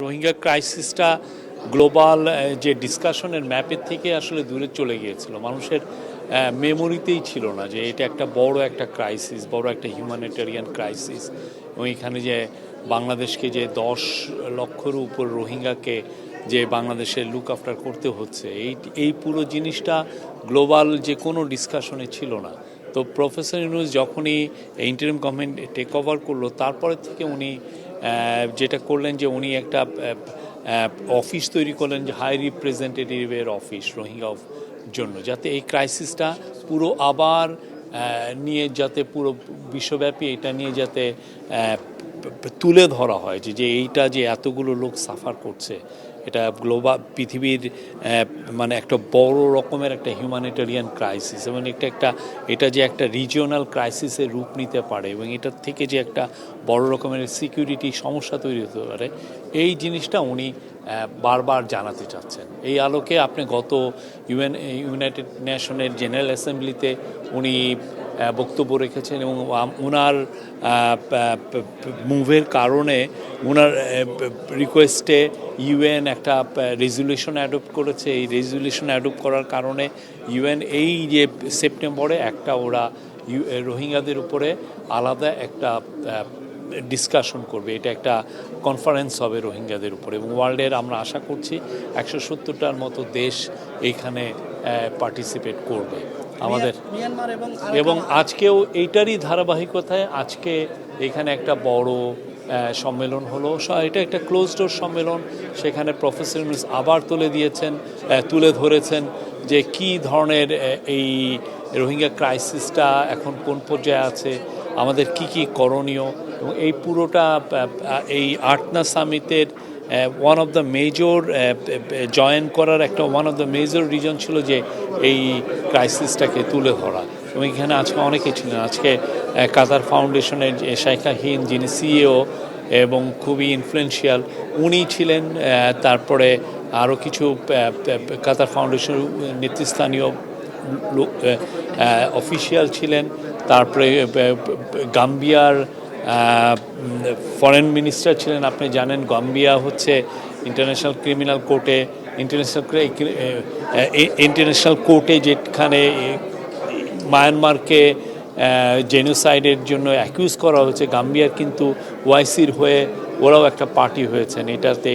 Rohingya ক্রাইসিসটা global যে ডিসকাশনের ম্যাপের থেকে আসলে দূরে চলে গিয়েছিল, মানুষের মেমোরিতেই ছিল না যে এটা একটা বড় একটা ক্রাইসিস, বড় একটা হিউম্যানিটেরিয়ান ক্রাইসিস। এবং এখানে যে বাংলাদেশকে যে 10 লক্ষের উপর রোহিঙ্গাকে যে বাংলাদেশের লুক আফটার করতে হচ্ছে, এই পুরো জিনিসটা গ্লোবাল যে কোনো ডিসকাশনে ছিল না। তো প্রফেসর ইউনূস যখনই ইন্টারিম গভর্নমেন্ট টেক ওভার করলো, তারপরে থেকে উনি যেটা করলেন যে উনি একটা অফিস তৈরি করলেন, যে হাই রিপ্রেজেন্টেটিভের অফিস রোহিঙ্গা জন্য, যাতে এই ক্রাইসিসটা পুরো আবার নিয়ে যাতে পুরো বিশ্বব্যাপী এটা নিয়ে যাতে তুলে ধরা হয় যে এইটা যে এতগুলো লোক সাফার করছে, এটা গ্লোবাল পৃথিবীর মানে একটা বড় রকমের একটা হিউম্যানিটেরিয়ান ক্রাইসিস, এবং এটা যে একটা রিজিওনাল ক্রাইসিসের রূপ নিতে পারে, এবং এটার থেকে যে একটা বড় রকমের সিকিউরিটি সমস্যা তৈরি হতে পারে, এই জিনিসটা উনি বারবার জানাতে চাচ্ছেন। এই আলোকে আপনি গত ইউনাইটেড নেশনের জেনারেল অ্যাসেম্বলিতে উনি বক্তব্য রেখেছেন, এবং ওনার মুভের কারণে ওনার রিকোয়েস্টে ইউএন একটা রেজুলেশন অ্যাডপ্ট করেছে। এই রেজুলেশন অ্যাডপ্ট করার কারণে ইউএন এই যে সেপ্টেম্বরে একটা ওরা রোহিঙ্গাদের উপরে আলাদা একটা ডিসকাশন করবে, এটা একটা কনফারেন্স হবে রোহিঙ্গাদের উপরে, এবং ওয়ার্ল্ডের আমরা আশা করছি 170টার মতো দেশ এইখানে পার্টিসিপেট করবে আমাদের। এবং আজকেও এইটারই ধারাবাহিকতায় আজকে এখানে একটা বড় সম্মেলন হলো, এটা একটা ক্লোজ ডোর সম্মেলন। সেখানে প্রফেসর ইউনূস আবার তুলে ধরেছেন যে কি ধরনের এই রোহিঙ্গা ক্রাইসিসটা এখন কোন পর্যায়ে আছে, আমাদের কি করণীয়। এবং এই পুরোটা এই আটনা সামিটের one of the major join করার একটা one of the major reason ছিল যে এই ক্রাইসিসটাকে তুলে ধরা। এবং এখানে আজকে অনেকে ছিলেন, আজকে কাতার ফাউন্ডেশনের শাইখা হিন্দ যিনি সিইও এবং খুবই ইনফ্লুয়েন্সিয়াল উনি ছিলেন, তারপরে আরও কিছু কাতার ফাউন্ডেশনের নেতৃস্থানীয় অফিসিয়াল ছিলেন, তারপরে গাম্বিয়ার ফরেন মিনিস্টার ছিলেন। আপনি জানেন গাম্বিয়া হচ্ছে ইন্টারন্যাশনাল ক্রিমিনাল কোর্টে যেখানে মায়ানমারকে জেনোসাইডের জন্য অ্যাকিউজ করা হয়েছে, গাম্বিয়ার কিন্তু ওআইসির হয়ে ওরাও একটা পার্টি হয়েছেন এটাতে,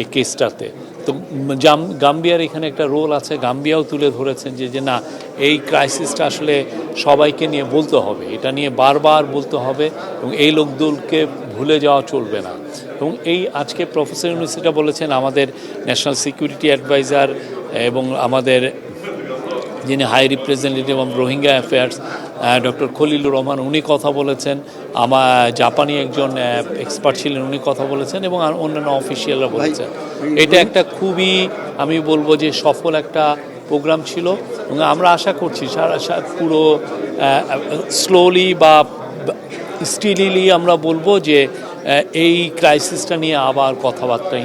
এই কেসটাতে। তো গাম্বিয়ার এখানে একটা রোল আছে, গাম্বিয়াও তুলে ধরেছেন যে না, এই ক্রাইসিসটা আসলে সবাইকে নিয়ে বলতে হবে, এটা নিয়ে বারবার বলতে হবে, এবং এই লোকদলকে ভুলে যাওয়া চলবে না। এবং এই আজকে প্রফেসর ইউনূস এটা বলেছেন, আমাদের ন্যাশনাল সিকিউরিটি অ্যাডভাইজার এবং আমাদের যিনি high representative of Rohingya affairs doctor Khalilur Rahman, উনি কথা বলেছেন, জাপানি একজন এক্সপার্ট ছিলেন উনি কথা বলেছেন, এবং অন্যান্য অফিসিয়ালরা বলেছেন। এটা একটা খুবই আমি বলবো যে সফল একটা প্রোগ্রাম ছিল, এবং আমরা আশা করছি পুরো স্লোলি বা স্টিলিলি আমরা বলবো যে এই ক্রাইসিসটা নিয়ে আবার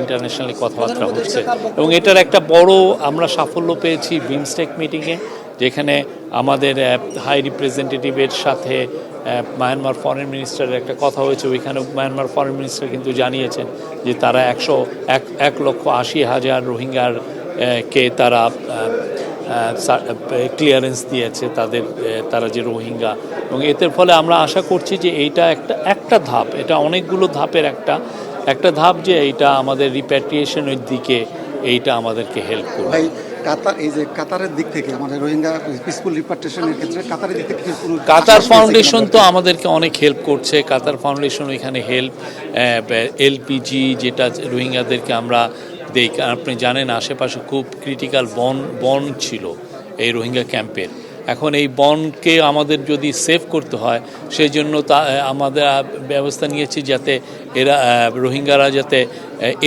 ইন্টারন্যাশনালি কথাবার্তা হচ্ছে। এবং এটার একটা বড় আমরা সাফল্য পেয়েছি বিমস্টেক মিটিংয়ে, যেখানে আমাদের হাই রিপ্রেজেন্টেটিভের সাথে মায়ানমার ফরেন মিনিস্টারের একটা কথা হয়েছে। ওইখানে মায়ানমার ফরেন মিনিস্টার কিন্তু জানিয়েছেন যে তারা 1,80,000 রোহিঙ্গার কে তারা ক্লিয়ারেন্স দিয়েছে তারা যে রোহিঙ্গা। এবং এর ফলে আমরা আশা করছি যে এইটা একটা ধাপ, এটা অনেকগুলো ধাপের একটা ধাপ, যে এইটা আমাদের রিপ্যাট্রিয়েশনের দিকে এইটা আমাদেরকে হেল্প করবে। কাতারের দিক থেকে আমাদের রোহিঙ্গা পিসফুল রিপ্যাট্রিয়েশনের ক্ষেত্রে কাতারের দিক থেকে কাতার ফাউন্ডেশন তো আমাদেরকে অনেক হেল্প করছে। কাতার ফাউন্ডেশন এখানে এলপিজি যেটা রোহিঙ্গাদেরকে আমরা দেই, আপনি জানেন আশেপাশে খুব ক্রিটিক্যাল বন ছিল এই রোহিঙ্গা ক্যাম্পের। এখন এই বনকে আমাদের যদি সেভ করতে হয়, সেই জন্য আমাদের ব্যবস্থা নিয়েছি যাতে রোহিঙ্গারা যাতে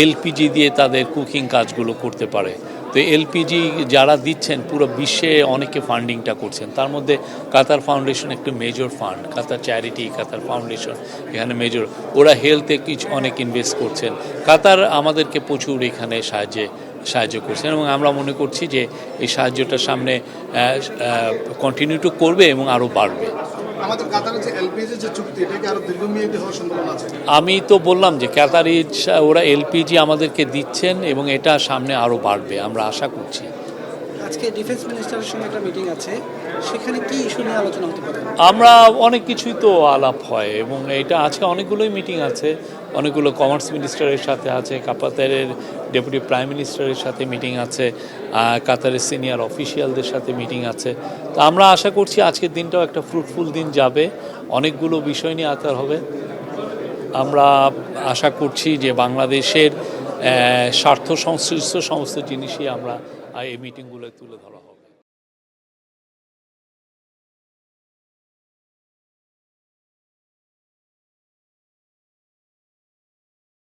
এলপিজি দিয়ে তাদের কুকিং কাজগুলো করতে পারে। তো এলপিজি যারা দিচ্ছেন পুরো বিশ্বে অনেকে ফান্ডিংটা করছেন, তার মধ্যে কাতার ফাউন্ডেশন একটা মেজর ফান্ড, কাতার চ্যারিটি, কাতার ফাউন্ডেশন এখানে মেজর, ওরা হেলথে অনেক ইনভেস্ট করছেন। কাতার আমাদেরকে প্রচুর এখানে সাহায্য করছেন, এবং আমরা মনে করছি যে এই সাহায্যটা সামনে কন্টিনিউ করবে এবং আরও বাড়বে। আমাদের কাতারের যে এলপিজি যে চুক্তি এটাকে আরো দীর্ঘমেয়াদী হওয়ার সম্ভাবনা আছে। আমি তো বললাম যে কাতারি ওরা এলপিজি আমাদেরকে দিচ্ছেন এবং এটা সামনে আরও বাড়বে আমরা আশা করছি। আজকে ডিফেন্স মিনিস্টারের সঙ্গে একটা মিটিং আছে, সেখানে কি ইস্যু নিয়ে আলোচনা হতে পারে? আমরা অনেক কিছুই তো আলাপ হয় এবং এটা আজকে অনেকগুলোই মিটিং আছে, অনেকগুলো কমার্স মিনিস্টারের সাথে আছে, কাতারের ডেপুটি প্রাইম মিনিস্টারের সাথে মিটিং আছে, কাতারের সিনিয়র অফিসিয়ালদের সাথে মিটিং আছে। তো আমরা আশা করছি আজকের দিনটাও একটা ফ্রুটফুল দিন যাবে, অনেকগুলো বিষয় নিয়ে আতার হবে। আমরা আশা করছি যে বাংলাদেশের স্বার্থ সংশ্লিষ্ট সমস্ত জিনিসই আমরা এই মিটিংগুলোয় তুলে ধরা হবে।